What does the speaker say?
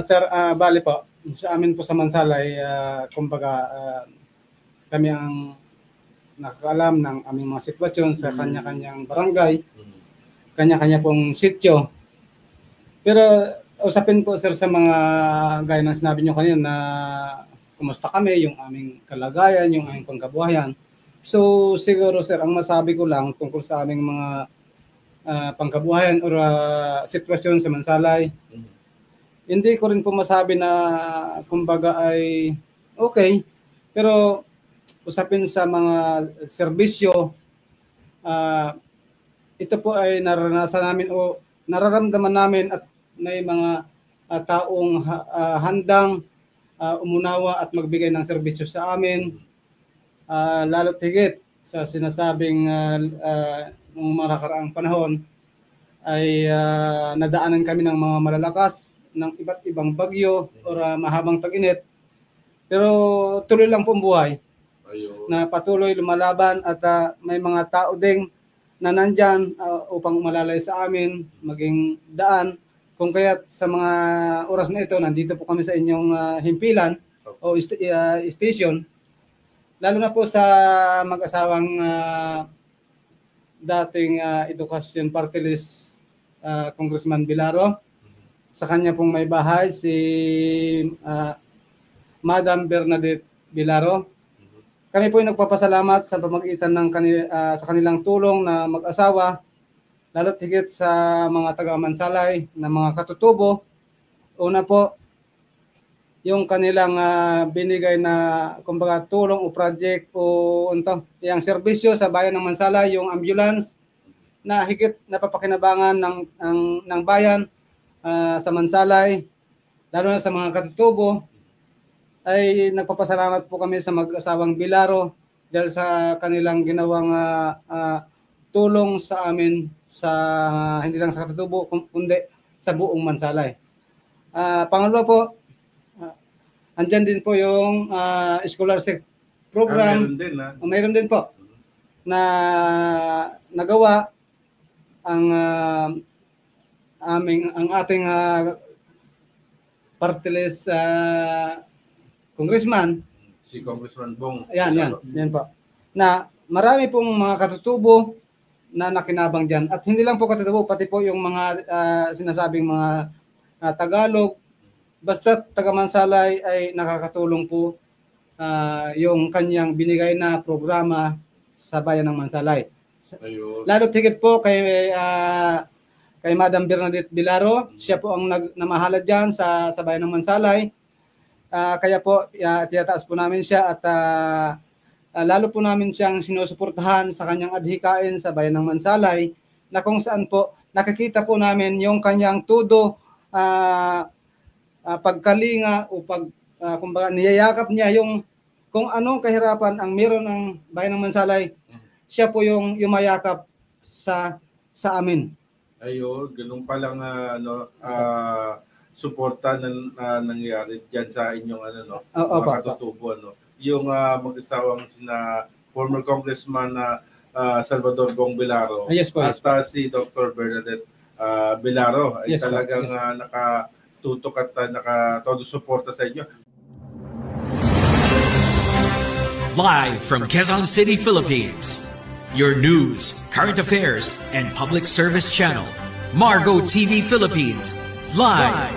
Sir, bali po, sa amin po sa Mansalay, kumbaga, kami ang nakakaalam ng aming mga sitwasyon sa kanya-kanyang barangay, kanya-kanya pong sityo. Pero usapin po, sir, sa mga gaya ng sinabi nyo kanina na kumusta kami, yung aming kalagayan, yung aming pangkabuhayan. So siguro, sir, ang masabi ko lang tungkol sa aming mga pangkabuhayan or sitwasyon sa Mansalay, hindi ko rin po masabi na kumbaga ay okay, pero usapin sa mga serbisyo, ito po ay naranasan namin o nararamdaman namin at may mga taong handang umunawa at magbigay ng serbisyo sa amin, lalo't higit sa sinasabing ng mga nakaraang panahon ay nadaanan kami ng mga malalakas ng iba't ibang bagyo o mahabang tag-init. Pero tuloy lang po ang buhay. Ayun. Na patuloy lumalaban at may mga tao ding na nandyan upang malalay sa amin, maging daan. Kung kaya sa mga oras na ito, nandito po kami sa inyong himpilan o station. Lalo na po sa mag-asawang dating Education Party List Congressman Vilaro. Sa kanya pong may bahay si Madam Bernadette Vilaro. Kami po ay nagpapasalamat sa pamagitan ng sa kanilang tulong na mag-asawa, lalo't higit sa mga taga-Mansalay na mga katutubo. Una po, yung kanilang binigay na kumbaga tulong o project o yung serbisyo sa bayan ng Mansalay, yung ambulance na higit napapakinabangan ng bayan sa Mansalay, lalo na sa mga katutubo, ay nagpapasalamat po kami sa mag-asawang Vilaro dahil sa kanilang ginawang tulong sa amin sa hindi lang sa katutubo kundi sa buong Mansalay. Pangalawa po, andyan din po yung scholarship program. Mayroon din po na nagawa ang ating party list congressman. Si Congressman Bong. Yan po. Na marami pong mga katutubo na nakinabang dyan. At hindi lang po katutubo, pati po yung mga sinasabing mga Tagalog. Basta taga-Mansalay ay nakakatulong po yung kanyang binigay na programa sa bayan ng Mansalay. Lalo't higit po kay Madam Bernadette Vilaro, siya po ang namahala dyan sa bayan ng Mansalay. Kaya po, tiyataas po namin siya at lalo po namin siyang sinusuportahan sa kanyang adhikain sa bayan ng Mansalay na kung saan po nakikita po namin yung kanyang todo pagkalinga o kumbaga niyayakap niya yung kung anong kahirapan ang meron ng bayan ng Mansalay, siya po yung yumayakap sa amin. Ayun, ganun palang suporta na nangyari diyan sa inyong mga katutubo, yung mag-asawang former congressman na Salvador Bong Vilaro at si Dr. Bernadette Vilaro ay talagang nakatutok at nakatodo suporta sa inyo. Live from Quezon City, Philippines, your news, current affairs, and public service channel, Margo TV Philippines, live